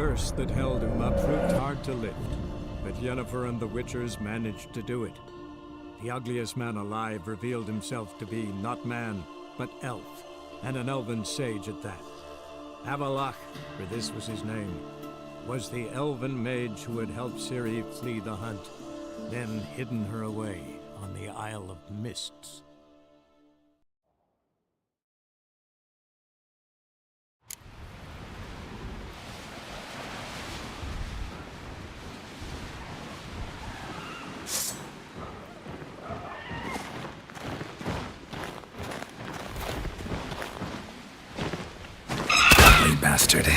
curse that held Uma proved hard to lift, but Yennefer and the Witchers managed to do it. The ugliest man alive revealed himself to be not man, but elf, and an elven sage at that. Avallac'h, for this was his name, was the elven mage who had helped Ciri flee the hunt, then hidden her away on the Isle of Mists. Bastard.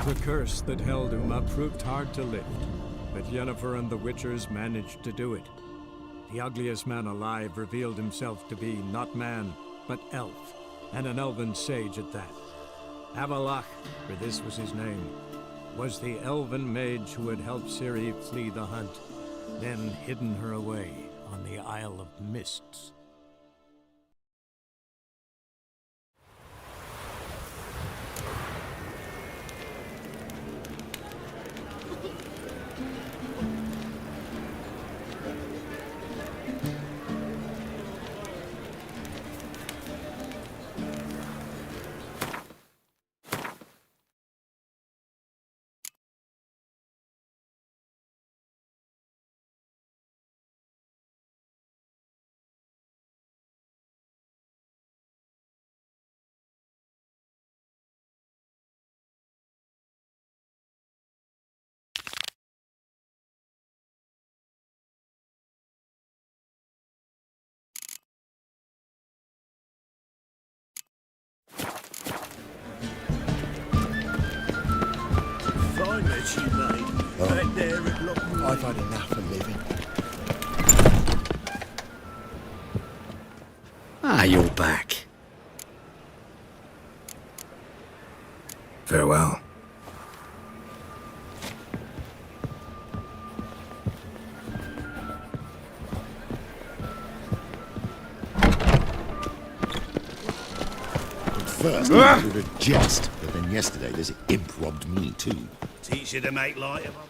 The curse that held Uma proved hard to lift, but Yennefer and the Witchers managed to do it. The ugliest man alive revealed himself to be not man, but elf, and an elven sage at that. Avallac'h, for this was his name, was the elven mage who had helped Ciri flee the hunt, then hidden her away on the Isle of Mists. I've had enough of living. Ah, you're back. Farewell. First, I would a jest, but then yesterday this imp robbed me too. Teach you to make light of them.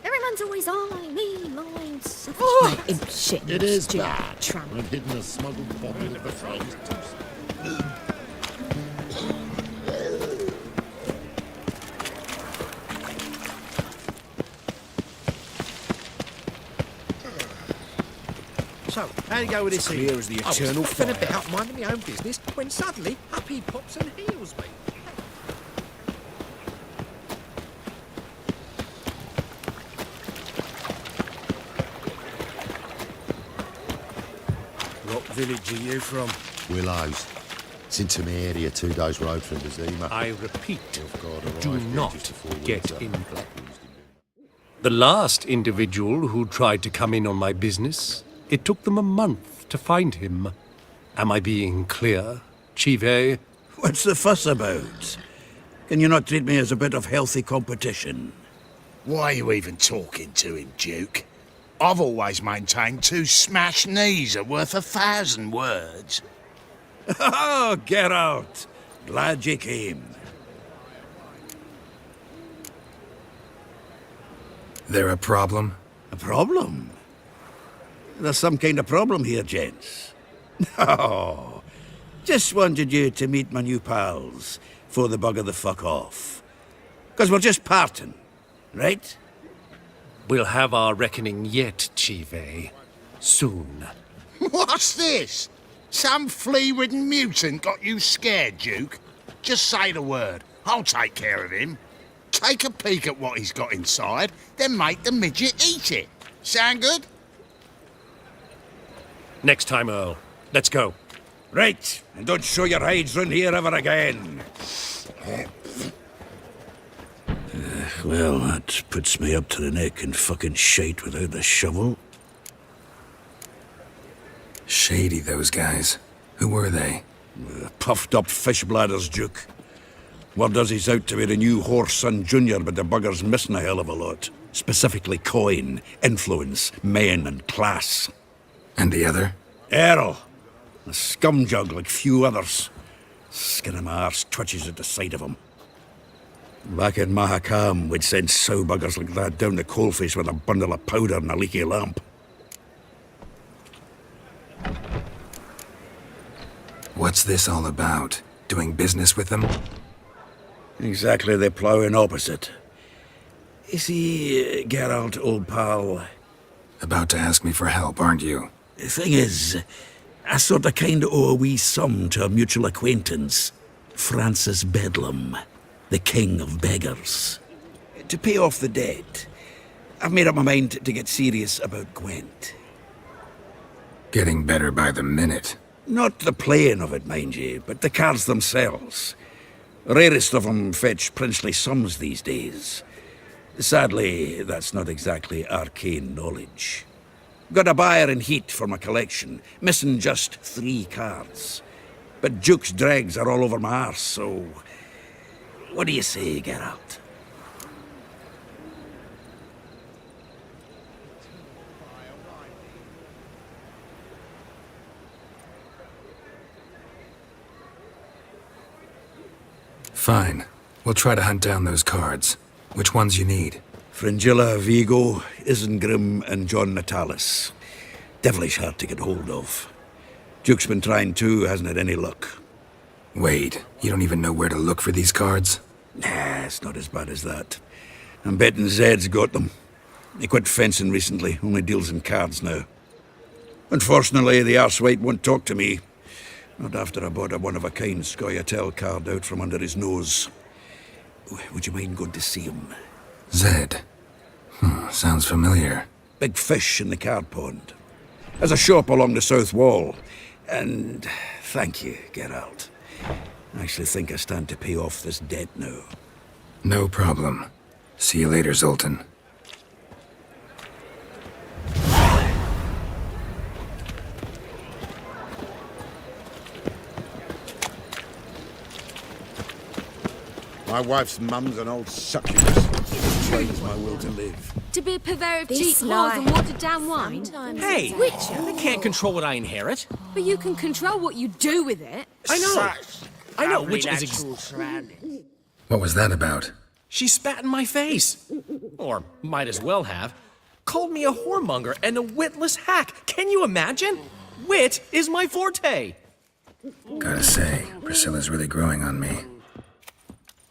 Everyone's always eyeing me, mine, Oh, imp shit. It is stupid bad. Tramp. I've hidden a smuggled bottle of the phrase. So, how'd it go with this here? Clear as the eternal I was faffing fire. about minding my own business when suddenly up he pops and heals me. What village are you from? Willows. It's into my area, 2 days' road from Bazima. I repeat, God, do arrived here not just before get winter. in. Blackwood's the last individual who tried to come in on my business, it took them a month to find him. Am I being clear, Chive? What's the fuss about? Can you not treat me as a bit of healthy competition? Why are you even talking to him, Duke? I've always maintained 2 smashed knees are worth 1,000 words. Oh, get out! Glad you came. There a problem? A problem? There's some kind of problem here, gents. No. Just wanted you to meet my new pals before they bugger the fuck off. 'Cause we're just parting, right? We'll have our reckoning yet, Chive. Soon. What's this? Some flea-ridden mutant got you scared, Duke? Just say the word. I'll take care of him. Take a peek at what he's got inside, then make the midget eat it. Sound good? Next time, Earl. Let's go. Right, and don't show your hides round here ever again. Well, that puts me up to the neck in fucking shite without a shovel. Shady, those guys. Who were they? Puffed up fish bladders, Duke. Word does he's out to be the new Whoreson Junior, but the bugger's missing a hell of a lot. Specifically coin, influence, men, and class. And the other? Errol. A scumjug like few others. Skin of my arse twitches at the sight of him. Back in Mahakam, we'd send sow buggers like that down the coalface with a bundle of powder and a leaky lamp. What's this all about? Doing business with them? Exactly the ploughing opposite. You see, Geralt, old pal, About to ask me for help, aren't you? the thing is, I sort of kind of owe a wee sum to a mutual acquaintance, Francis Bedlam, the king of beggars. To pay off the debt, I've made up my mind to get serious about Gwent. Getting better by the minute. Not the playing of it, mind you, but the cards themselves. Rarest of them fetch princely sums these days. Sadly, that's not exactly arcane knowledge. Got a buyer in heat for my collection, missing just 3 cards. But Duke's dregs are all over my arse, so... What do you say, Geralt? Fine. We'll try to hunt down those cards. Which ones you need? Fringilla, Vigo, Isengrim, and John Natalis. Devilish hard to get hold of. Duke's been trying too, hasn't had any luck. Wait, you don't even know where to look for these cards? Nah, it's not as bad as that. I'm betting Zed's got them. He quit fencing recently, only deals in cards now. Unfortunately, the arsewite won't talk to me. Not after I bought a one-of-a-kind Scoia'tael card out from under his nose. Would you mind going to see him? Zed. Sounds familiar. Big fish in the card pond. Has a shop along the south wall. And thank you, Geralt. I actually think I stand to pay off this debt now. No problem. See you later, Zoltan. My wife's mum's an old succubus. It drains my will to live. To be a purveyor of This cheap whores lie. and watered down wine? Hey, I can't control what I inherit. But you can control what you do with it. I know, which is What was that about? She spat in my face. Or might as well have. Called me a whoremonger and a witless hack. Can you imagine? Wit is my forte. Gotta say, Priscilla's really growing on me.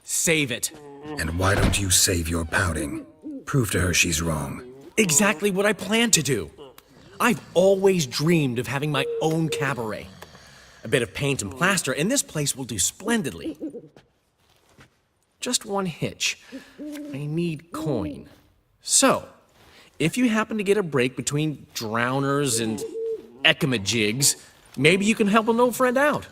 Save it. And why don't you save your pouting? Prove to her she's wrong. Exactly what I plan to do. I've always dreamed of having my own cabaret. A bit of paint and plaster, and this place will do splendidly. Just one hitch. I need coin. So, if you happen to get a break between drowners and ekamajigs, maybe you can help an old friend out.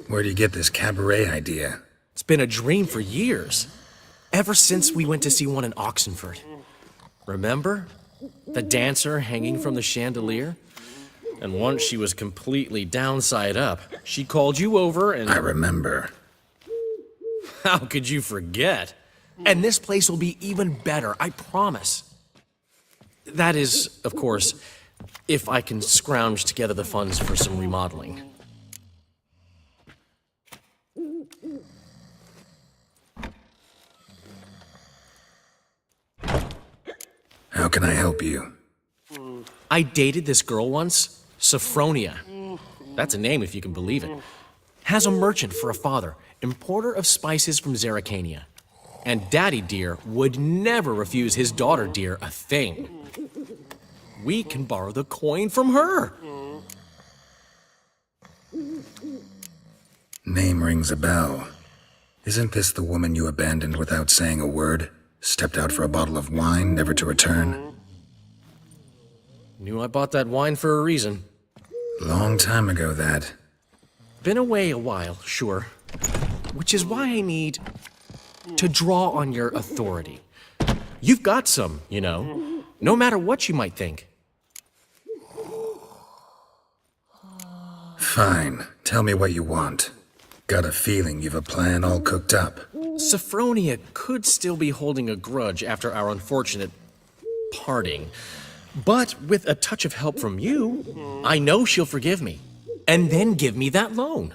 Where do you get this cabaret idea? It's been a dream for years. Ever since we went to see one in Oxenford. Remember? The dancer hanging from the chandelier? And once she was completely downside up, she called you over and... I remember. How could you forget? And this place will be even better, I promise. That is, of course, if I can scrounge together the funds for some remodeling. How can I help you? I dated this girl once, Sophronia. That's a name if you can believe it. Has a merchant for a father, importer of spices from Zerrikania. And Daddy Dear would never refuse his daughter Dear a thing. We can borrow the coin from her. Name rings a bell. Isn't this the woman you abandoned without saying a word? Stepped out for a bottle of wine, never to return? Knew I bought that wine for a reason. Long time ago, that. Been away a while, sure. Which is why I need to draw on your authority. You've got some, you know, no matter what you might think. Fine. Tell me what you want. Got a feeling you've a plan all cooked up. Sophronia could still be holding a grudge after our unfortunate parting. But with a touch of help from you, I know she'll forgive me. And then give me that loan.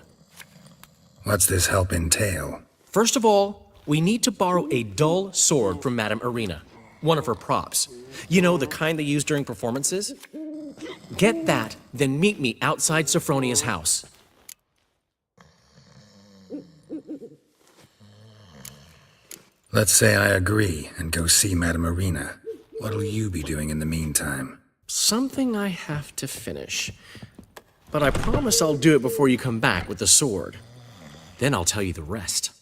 What's this help entail? First of all, we need to borrow a dull sword from Madame Irina, one of her props. You know, the kind they use during performances? Get that, then meet me outside Sophronia's house. Let's say I agree and go see Madame Irina. What'll you be doing in the meantime? Something I have to finish. But I promise I'll do it before you come back with the sword. Then I'll tell you the rest.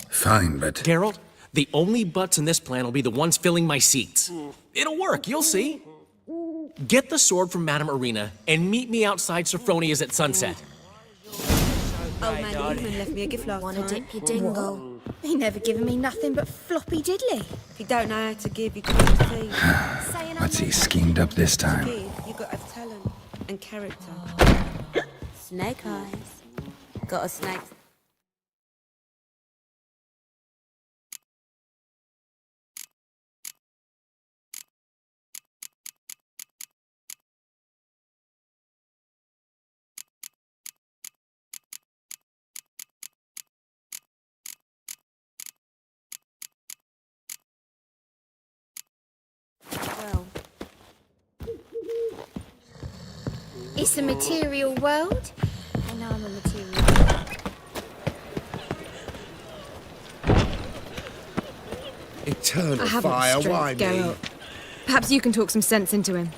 Fine, but... Geralt, the only butts in this plan will be the ones filling my seats. It'll work, you'll see. Get the sword from Madame Irina and meet me outside Sophronia's at sunset. Old man Eamon left me a gift last Wanna time. dip your dingle? He never given me nothing but floppy diddly. If you don't know how to give, you can't receive. Saying What's he schemed up this time? Give, you got to have talent and character. Snake eyes. Got a snake. Well, It's a material world, and I'm a material. Eternal I haven't fire, the why strength, me? Geralt. Perhaps you can talk some sense into him.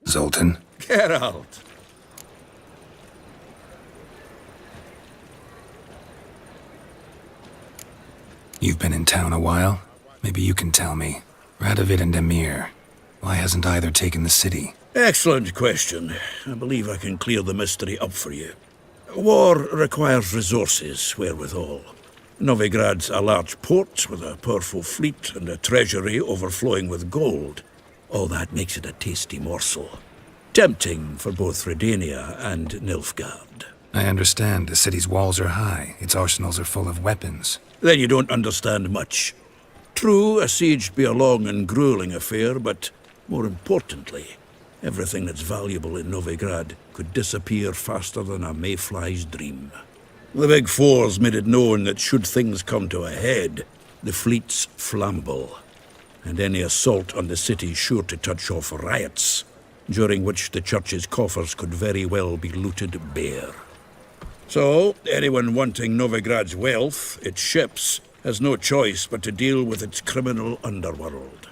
Zoltan, Geralt. you've been in town a while. Maybe you can tell me. Radovid and Emir, why hasn't either taken the city? Excellent question. I believe I can clear the mystery up for you. War requires resources wherewithal. Novigrad's a large port with a powerful fleet and a treasury overflowing with gold. All that makes it a tasty morsel. Tempting for both Redania and Nilfgaard. I understand the city's walls are high, its arsenals are full of weapons. Then you don't understand much. True, a siege be a long and grueling affair, but more importantly, everything that's valuable in Novigrad could disappear faster than a mayfly's dream. The Big Four's made it known that should things come to a head, the fleet's flammable, and any assault on the city's sure to touch off riots, during which the church's coffers could very well be looted bare. So, anyone wanting Novigrad's wealth, its ships, has no choice but to deal with its criminal underworld.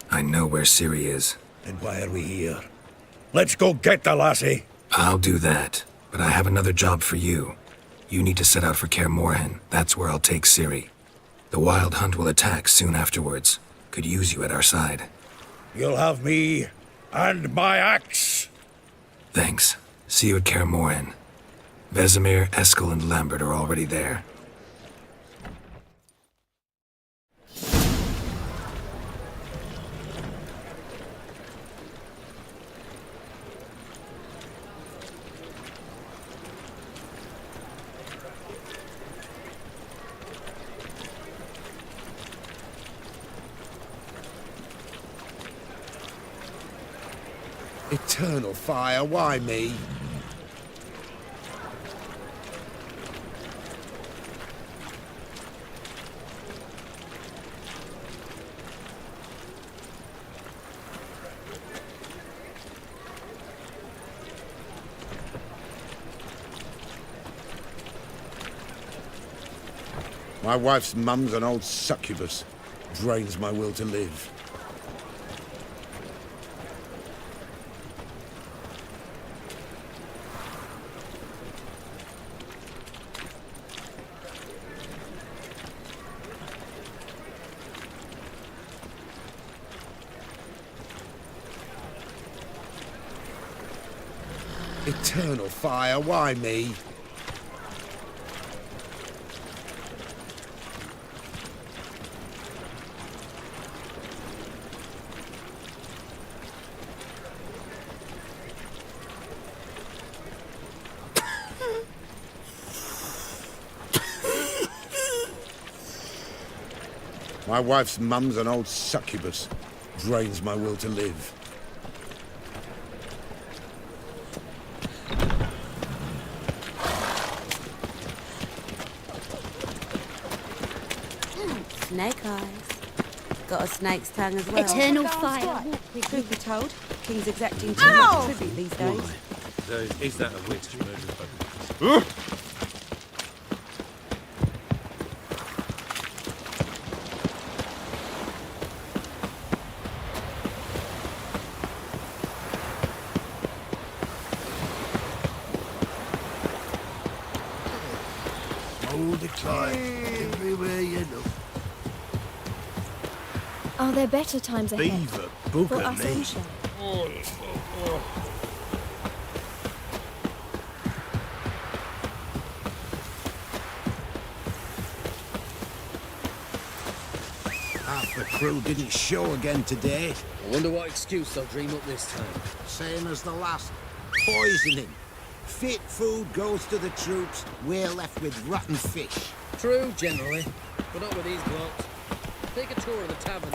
I know where Ciri is. And why are we here? Let's go get the lassie! I'll do that, but I have another job for you. You need to set out for Kaer Morhen. That's where I'll take Ciri. The Wild Hunt will attack soon afterwards. Could use you at our side. You'll have me and my axe! Thanks. See you at Kaer Morhen. Vesemir, Eskel, and Lambert are already there. Eternal fire, why me? My wife's mum's an old succubus. Drains my will to live. Eternal fire, why me? My wife's mum's an old succubus. Drains my will to live. Snake eyes. Got a snake's tongue as well. Eternal fire. Truth be told, King's exacting too much tribute these days. So, is that a witch? Small decline everywhere you look. Are there better times ahead? Beaver, book For of us me. all share. Half the crew didn't show again today. I wonder what excuse they'll dream up this time. Same as the last. Poisoning. Fit food goes to the troops. We're left with rotten fish. True, generally, but not with these blokes. Take a tour of the tavern.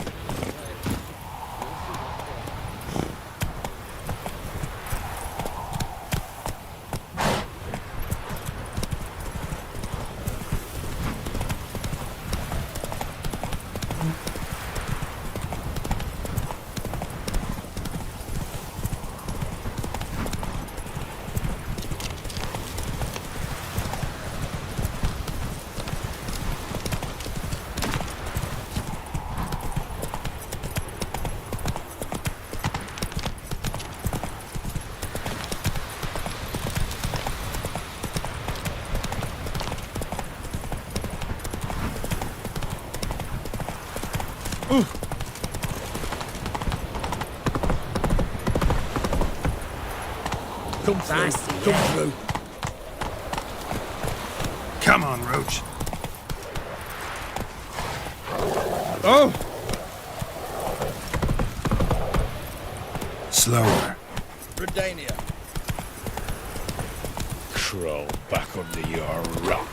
Come through. Come through. Come on, Roach. Oh! Slower. Redania. Crawl back under your rock.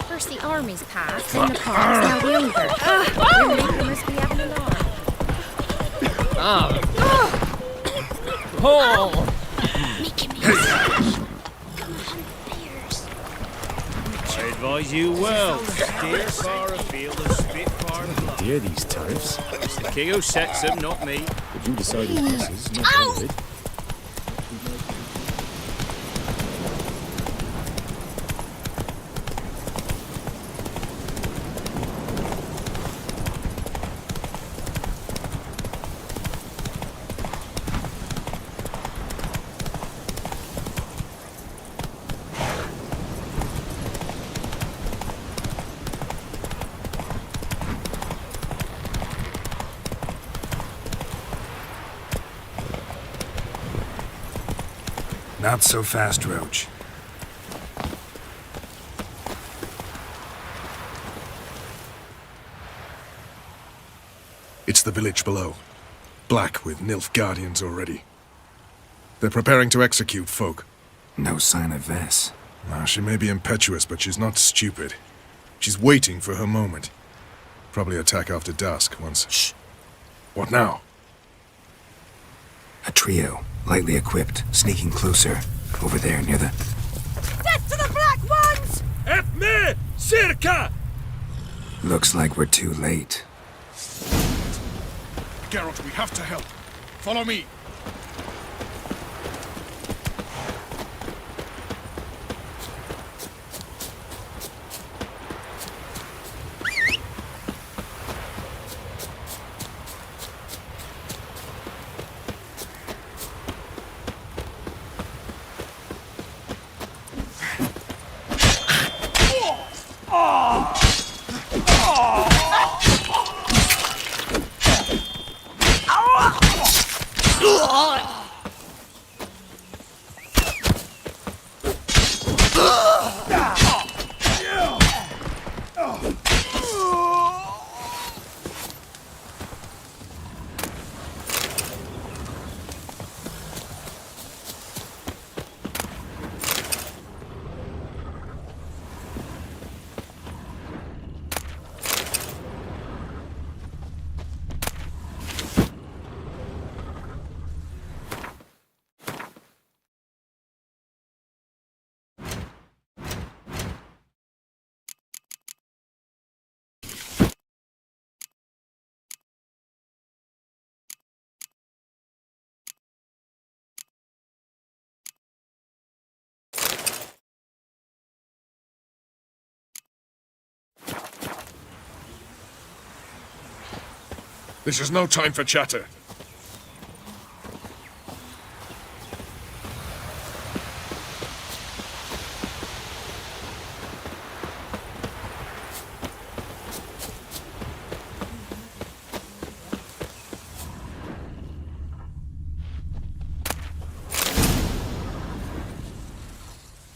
First the army's passed, then the parks, now the ogre. Your neighbour must be having an alarm. Oh! Making me savage. Come hunt bears. I advise you well. Steer far afield and spit far blood. Hear these tariffs? It's the king who sets them, not me. But you decided this is not part of it. Not so fast, Roach. It's the village below. Black with Nilfgaardians already. They're preparing to execute folk. No sign of Vess. She may be impetuous, but she's not stupid. She's waiting for her moment. Probably attack after dusk once... Shh! What now? A trio, lightly equipped, sneaking closer. Over there, near the... Death to the Black Ones! Ethne! Circa! Looks like we're too late. Geralt, we have to help. Follow me. This is no time for chatter.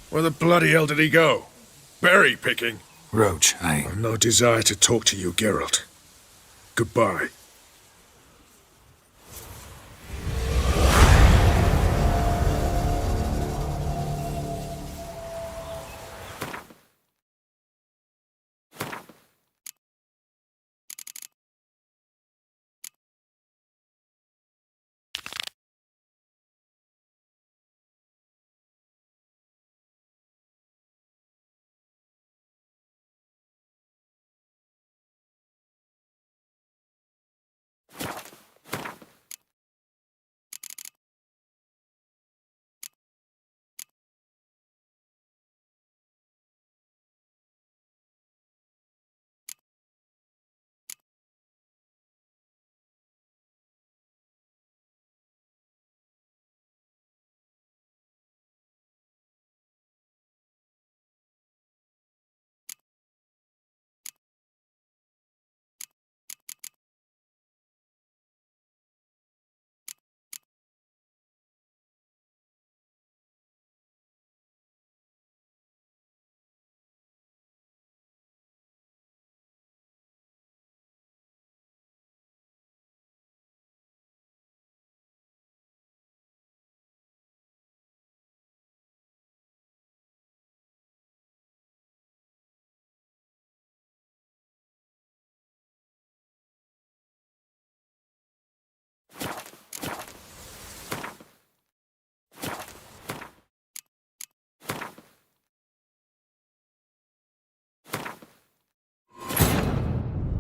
Where the bloody hell did he go? Berry picking? Roach, I've no desire to talk to you, Geralt. Goodbye.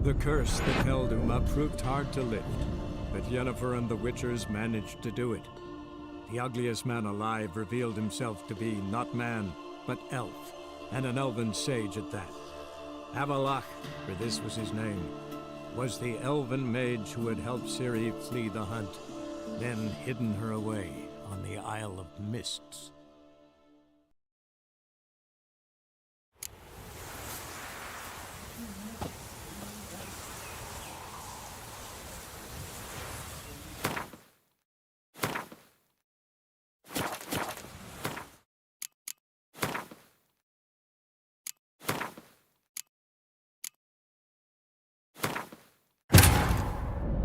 The curse that held Uma proved hard to lift, but Yennefer and the Witchers managed to do it. The ugliest man alive revealed himself to be not man, but elf, and an elven sage at that. Avalach, for this was his name, was the elven mage who had helped Ciri flee the hunt, then hidden her away on the Isle of Mists.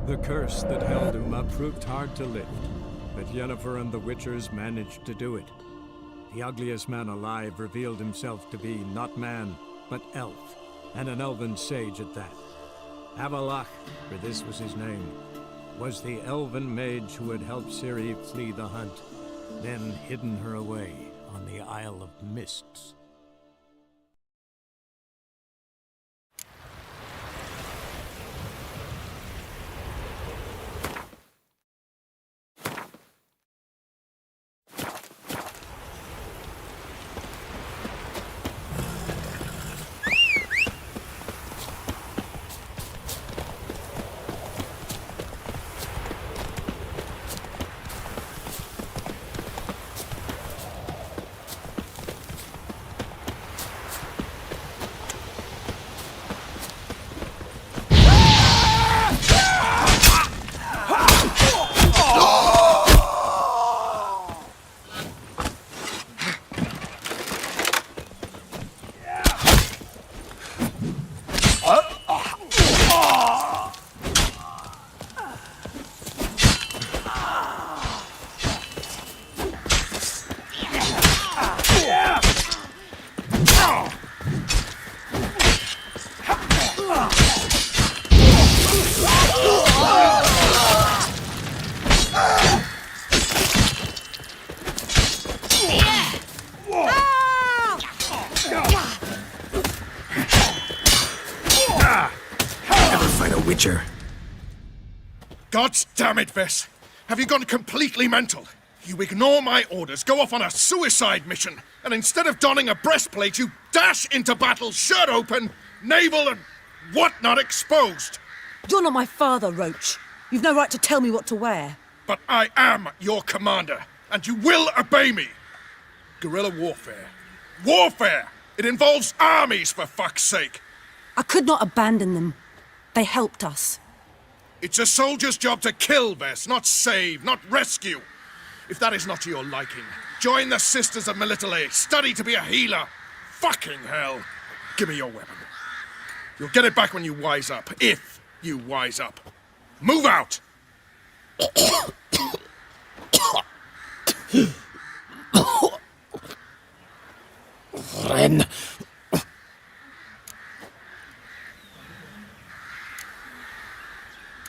The curse that held Uma proved hard to lift, but Yennefer and the Witchers managed to do it. The ugliest man alive revealed himself to be not man, but elf, and an elven sage at that. Avalach, for this was his name, was the elven mage who had helped Ciri flee the hunt, then hidden her away on the Isle of Mists. God damn it, Vess! Have you gone completely mental? You ignore my orders, go off on a suicide mission, and instead of donning a breastplate, you dash into battle, shirt open, navel and whatnot exposed! You're not my father, Roach. You've no right to tell me what to wear. But I am your commander, and you will obey me! Guerrilla warfare. Warfare! It involves armies, for fuck's sake! I could not abandon them. They helped us. It's a soldier's job to kill, Vess, not save, not rescue. If that is not to your liking, join the Sisters of Melitele, study to be a healer. Fucking hell. Give me your weapon. You'll get it back when you wise up, if you wise up. Move out! Ren.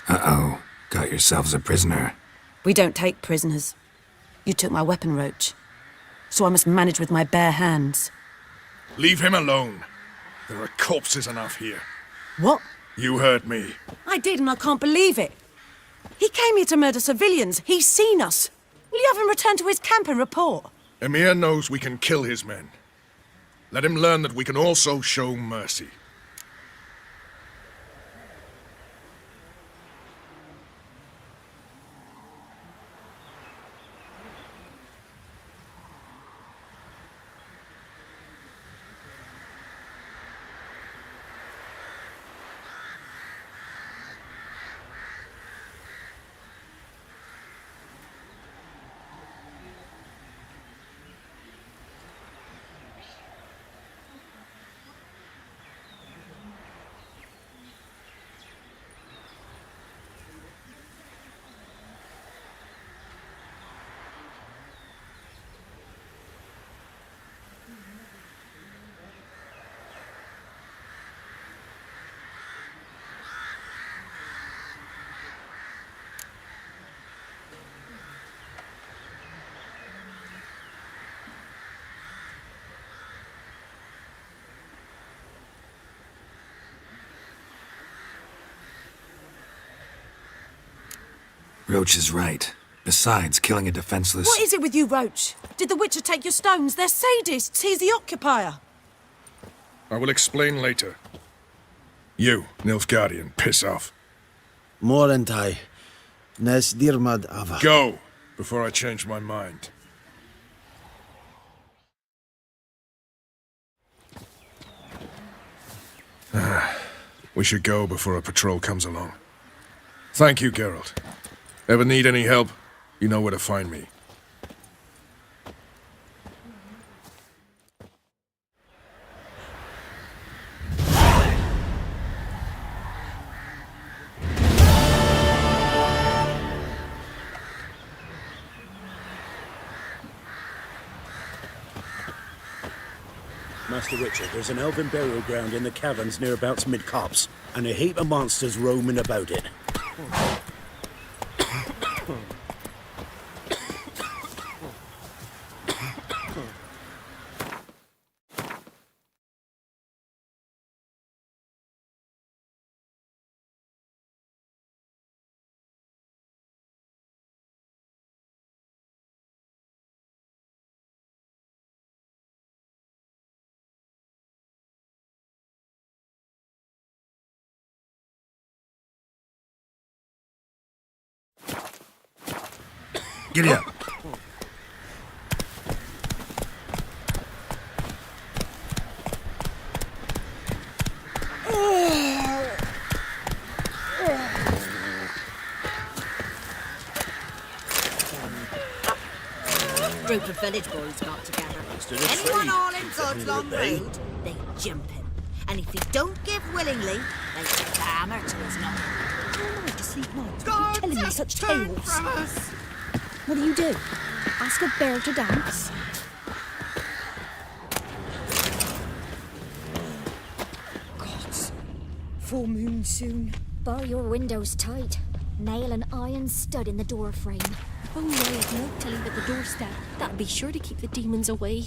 Uh-oh. Got yourselves a prisoner. We don't take prisoners. You took my weapon, Roach. So I must manage with my bare hands. Leave him alone. There are corpses enough here. What? You heard me. I did, and I can't believe it. He came here to murder civilians. He's seen us. Will you have him return to his camp and report? Emir knows we can kill his men. Let him learn that we can also show mercy. Roach is right. Besides, killing a defenseless... What is it with you, Roach? Did the Witcher take your stones? They're sadists. He's the occupier. I will explain later. You, Nilfgaardian, piss off. Morentai. Nes dirmad ava. Go, before I change my mind. We should go before a patrol comes along. Thank you, Geralt. Ever need any help, you know where to find me. Master Witcher, there's an elven burial ground in the caverns nearabouts mid-copse, and a heap of monsters roaming about it. Giddy up. Group of village boys got together. Anyone all in God's Long Road, they jump him. And if he don't give willingly, they clamor to his knock. How am I to sleep nights? You're telling me such tales. What do you do? Ask a bear to dance? Gods. Full moon soon. Bar your windows tight. Nail an iron stud in the door frame. Oh no, it's no telling at the doorstep. That'd be sure to keep the demons away.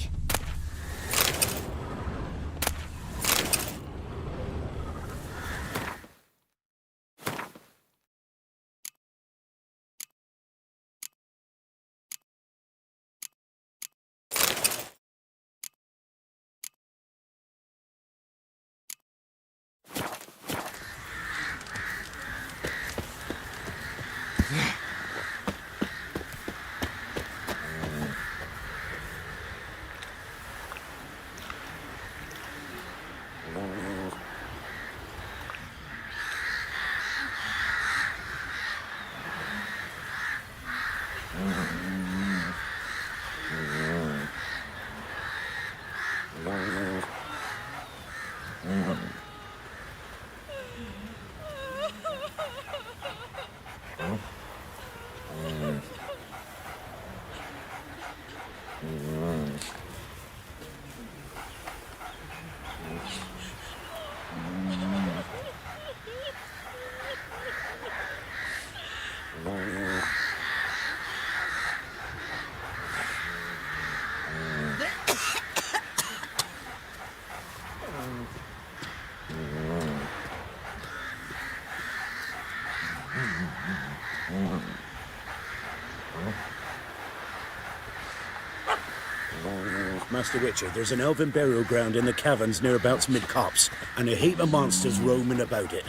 Master Witcher, there's an elven burial ground in the caverns nearabouts mid-copse, and a heap of monsters roaming about it.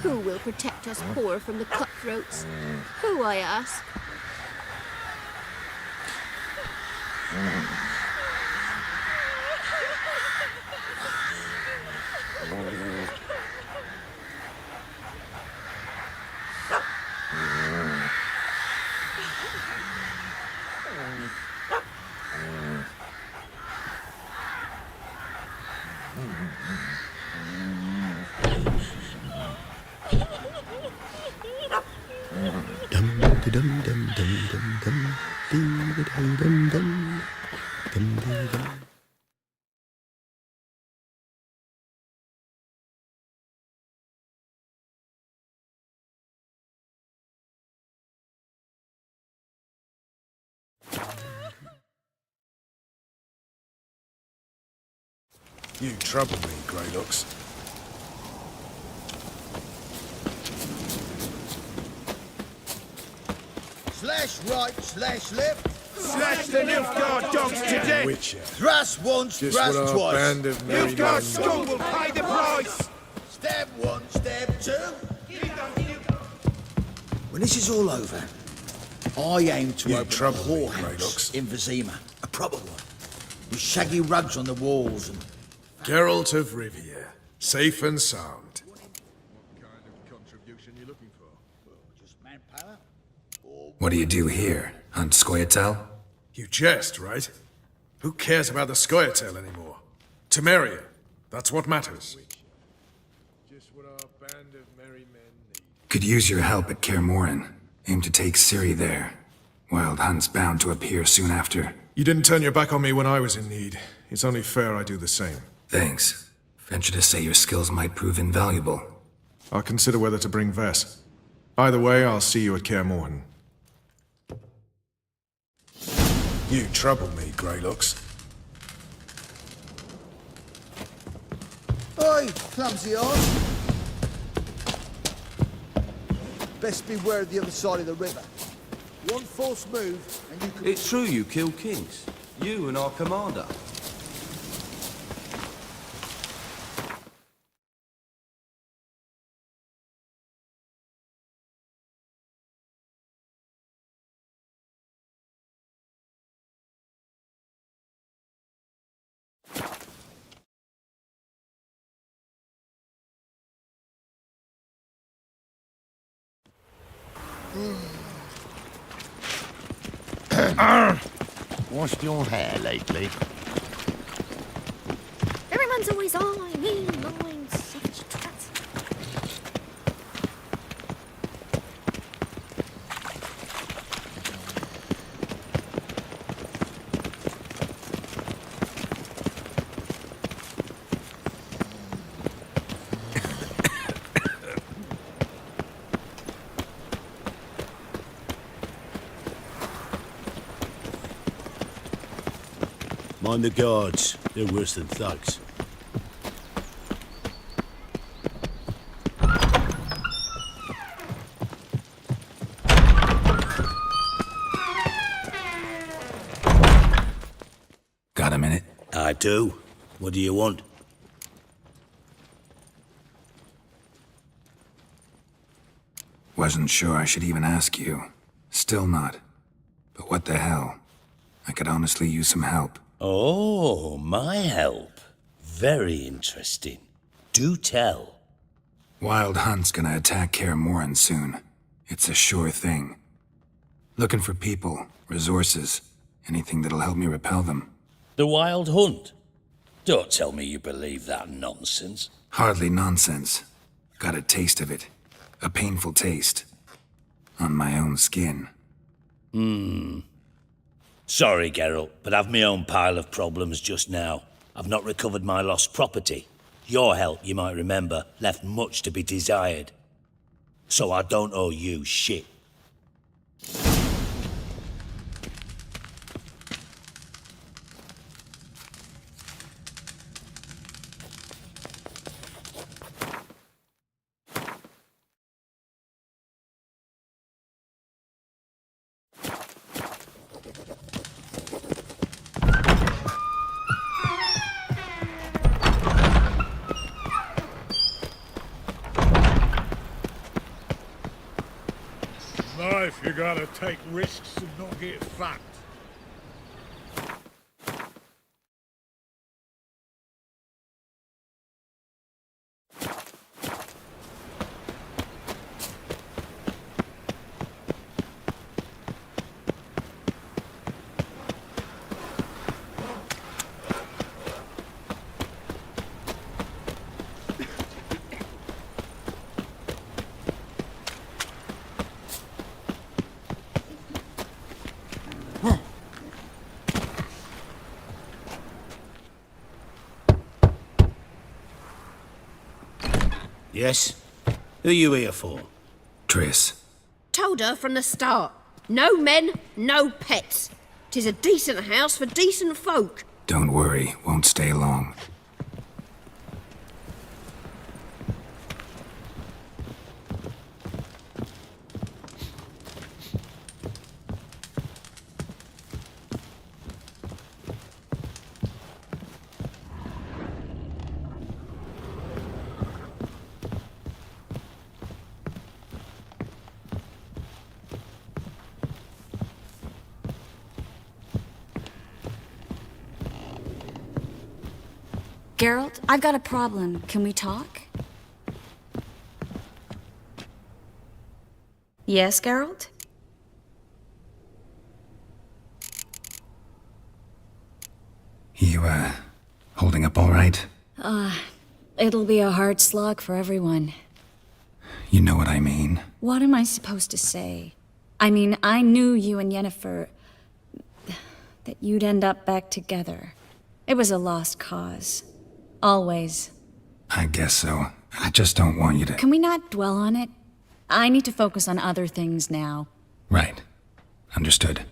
Who will protect us poor from the cutthroats? Who, I ask? You trouble me, Greylocks. Slash right, slash left. Slash the Nilfgaard dogs to death! Witcher. Thrust once, Just thrust what our twice. band of merry Nilfgaard men school will pay the price! Stab one, stab two. When this is all over, I aim to You open a trouble me, whorehouse Greylox. in Vizima. A proper one. With shaggy rugs on the walls and... Geralt of Rivia, safe and sound. What do you do here? Hunt Scoia'tael? You jest, right? Who cares about the Scoia'tael anymore? Temeria, that's what matters. Just what our band of merry men need. Could use your help at Kaer Morhen. Aim to take Ciri there. Wild Hunt's bound to appear soon after. You didn't turn your back on me when I was in need. It's only fair I do the same. Thanks. Venture to say your skills might prove invaluable. I'll consider whether to bring Vess. Either way, I'll see you at Kaer Morhen. You trouble me, Greylocks. Oi, clumsy arse. Best beware of the other side of the river. One false move, and you could... It's true you killed kings. You and our commander. Washed your hair lately? Everyone's always on me, mine, savage twats. Mind the guards. They're worse than thugs. Got a minute? I do. What do you want? Wasn't sure I should even ask you. Still not. But what the hell? I could honestly use some help. Oh, my help. Very interesting. Do tell. Wild Hunt's gonna attack Kaer Morhen soon. It's a sure thing. Looking for people, resources, anything that'll help me repel them. The Wild Hunt? Don't tell me you believe that nonsense. Hardly nonsense. Got a taste of it. A painful taste. On my own skin. Sorry, Geralt, but I've my own pile of problems just now. I've not recovered my lost property. Your help, you might remember, left much to be desired. So I don't owe you shit. Life, you gotta take risks and not get fucked. Yes? Who are you here for? Triss. Told her from the start. No men, no pets. 'Tis a decent house for decent folk. Don't worry, won't stay long. Geralt, I've got a problem. Can we talk? Yes, Geralt? You, holding up all right? It'll be a hard slog for everyone. You know what I mean. What am I supposed to say? I mean, I knew you and Yennefer... that you'd end up back together. It was a lost cause. Always. I guess so. I just don't want you to... Can we not dwell on it? I need to focus on other things now. Right. Understood.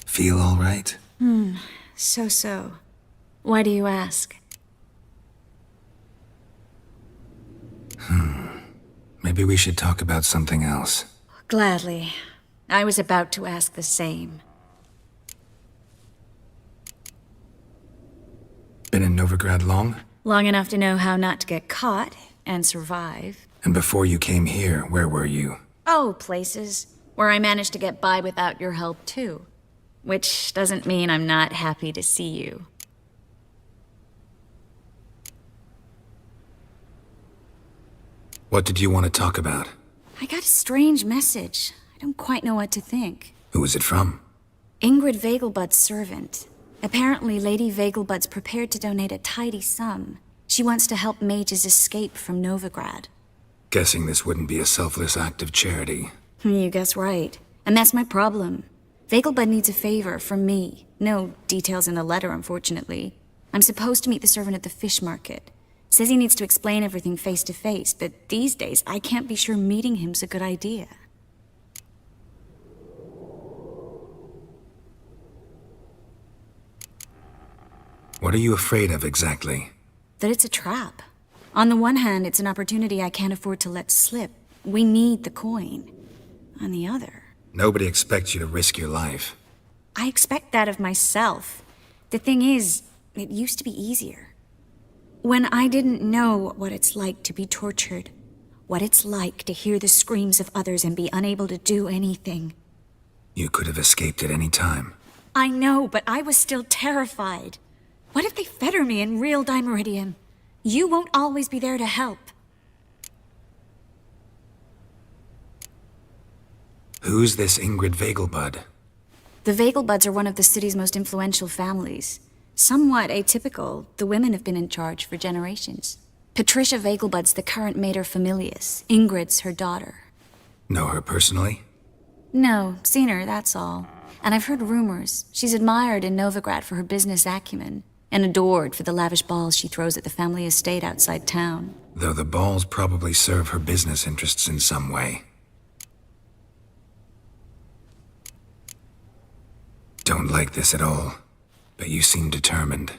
Feel all right? So. Why do you ask? Maybe we should talk about something else. Gladly. I was about to ask the same. Been in Novigrad long? Long enough to know how not to get caught and survive. And before you came here, where were you? Oh, places where I managed to get by without your help, too. Which doesn't mean I'm not happy to see you. What did you want to talk about? I got a strange message. I don't quite know what to think. Who was it from? Ingrid Vegelbud's servant. Apparently, Lady Vegelbud's prepared to donate a tidy sum. She wants to help mages escape from Novigrad. Guessing this wouldn't be a selfless act of charity. You guess right. And that's my problem. Vegelbud needs a favor from me. No details in the letter, unfortunately. I'm supposed to meet the servant at the fish market. Says he needs to explain everything face to face, but these days I can't be sure meeting him's a good idea. What are you afraid of exactly? That it's a trap. On the one hand, it's an opportunity I can't afford to let slip. We need the coin. On the other... Nobody expects you to risk your life. I expect that of myself. The thing is, it used to be easier. When I didn't know what it's like to be tortured, what it's like to hear the screams of others and be unable to do anything. You could have escaped at any time. I know, but I was still terrified. What if they fetter me in real Dimeridium? You won't always be there to help. Who's this Ingrid Vegelbud? The Vegelbuds are one of the city's most influential families. Somewhat atypical, the women have been in charge for generations. Patricia Vegelbud's the current mater familias. Ingrid's her daughter. Know her personally? No, seen her, that's all. And I've heard rumors. She's admired in Novigrad for her business acumen, and adored for the lavish balls she throws at the family estate outside town. Though the balls probably serve her business interests in some way. Don't like this at all, but you seem determined.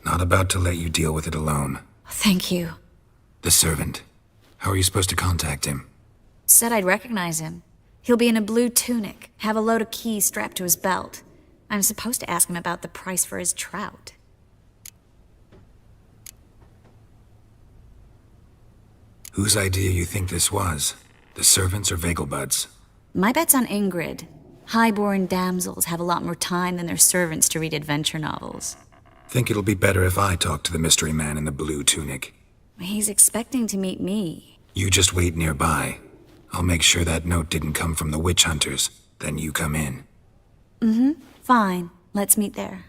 Not about to let you deal with it alone. Thank you. The servant. How are you supposed to contact him? Said I'd recognize him. He'll be in a blue tunic, have a load of keys strapped to his belt. I'm supposed to ask him about the price for his trout. Whose idea you think this was? The servants or Vegelbud's? My bet's on Ingrid. High-born damsels have a lot more time than their servants to read adventure novels. Think it'll be better if I talk to the mystery man in the blue tunic. He's expecting to meet me. You just wait nearby. I'll make sure that note didn't come from the witch hunters. Then you come in. Mm-hmm. Fine. Let's meet there.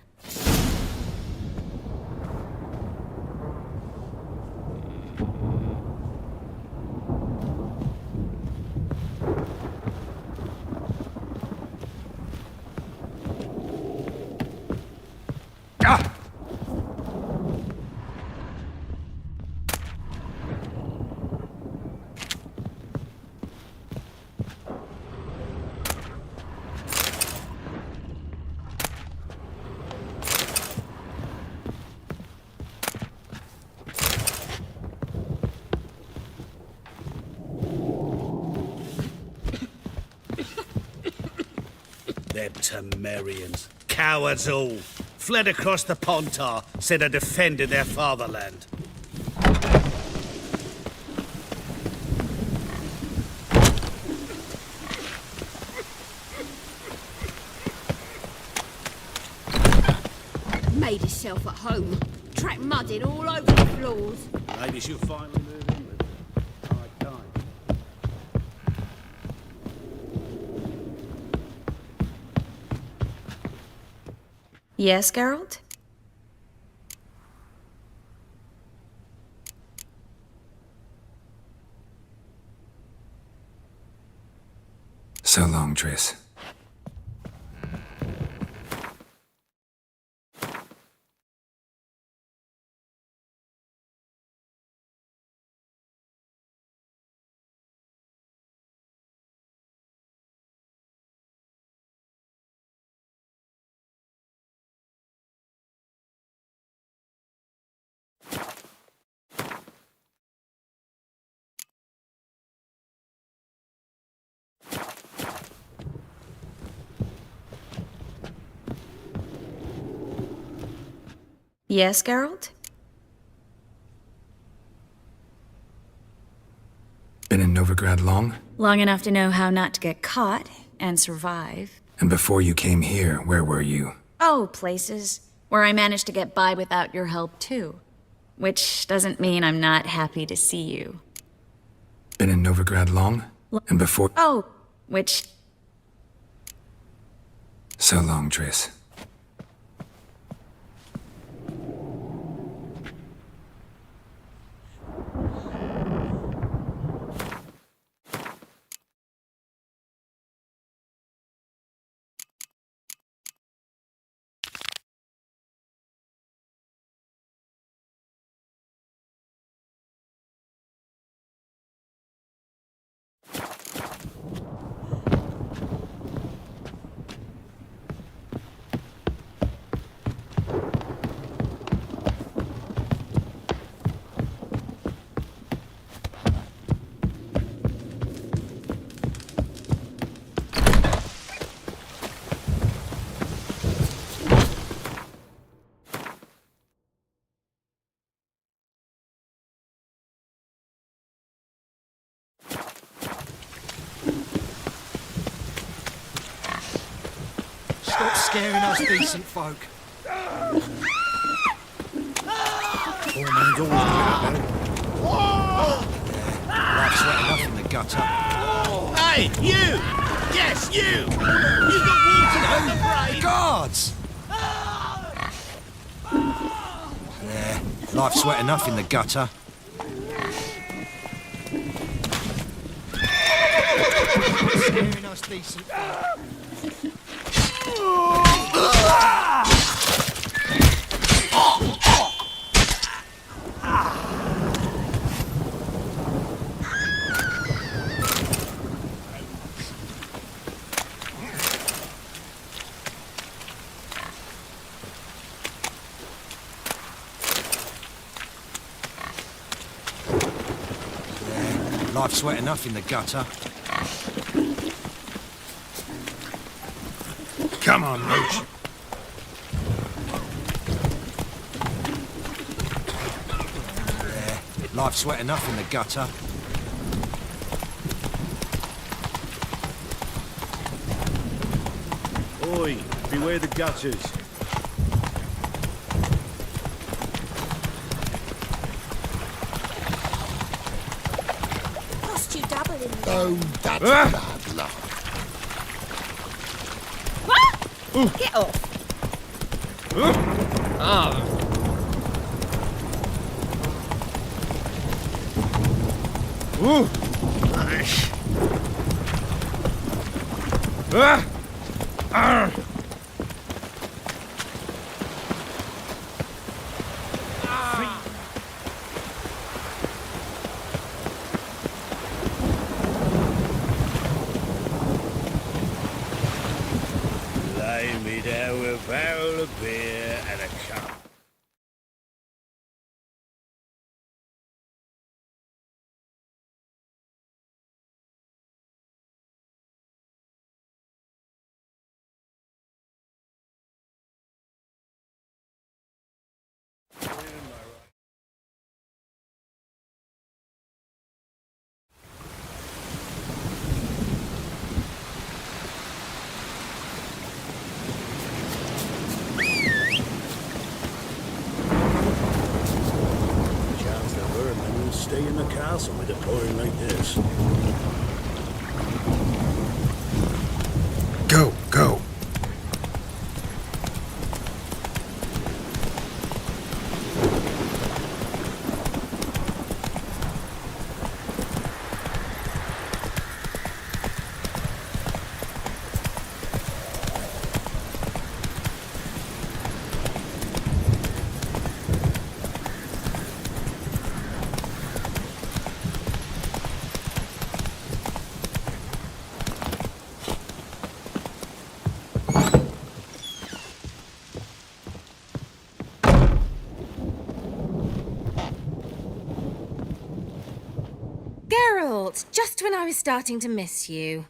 Them Temerians. Cowards all. Fled across the Pontar, said I defended their fatherland. Made himself at home. Track mudded all over the floors. Maybe she'll finally move in with me. Hard time. Yes, Geralt? So long, Triss. Yes, Geralt? Been in Novigrad long? Long enough to know how not to get caught and survive. And before you came here, where were you? Oh, places where I managed to get by without your help, too. Which doesn't mean I'm not happy to see you. Been in Novigrad long? And before... Oh, which... So long, Triss. Stop scaring us decent folk. Poor man's always Life's sweat enough in the gutter. Hey, you! Yes, you! You got water on the brain! Guards! Yeah, life's sweat enough in the gutter. Scaring us decent folk. Life's wet enough in the gutter. Come on, Mooch. Life's wet enough in the gutter. Oi, beware the gutters. Lost you double in the Oh, that's bad luck. Get off. Lay me down with a barrel of beer and a cup. Chance the vermin will stay in the castle with a pouring like this. Go, go. Geralt, just when I was starting to miss you.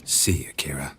See you, Kira.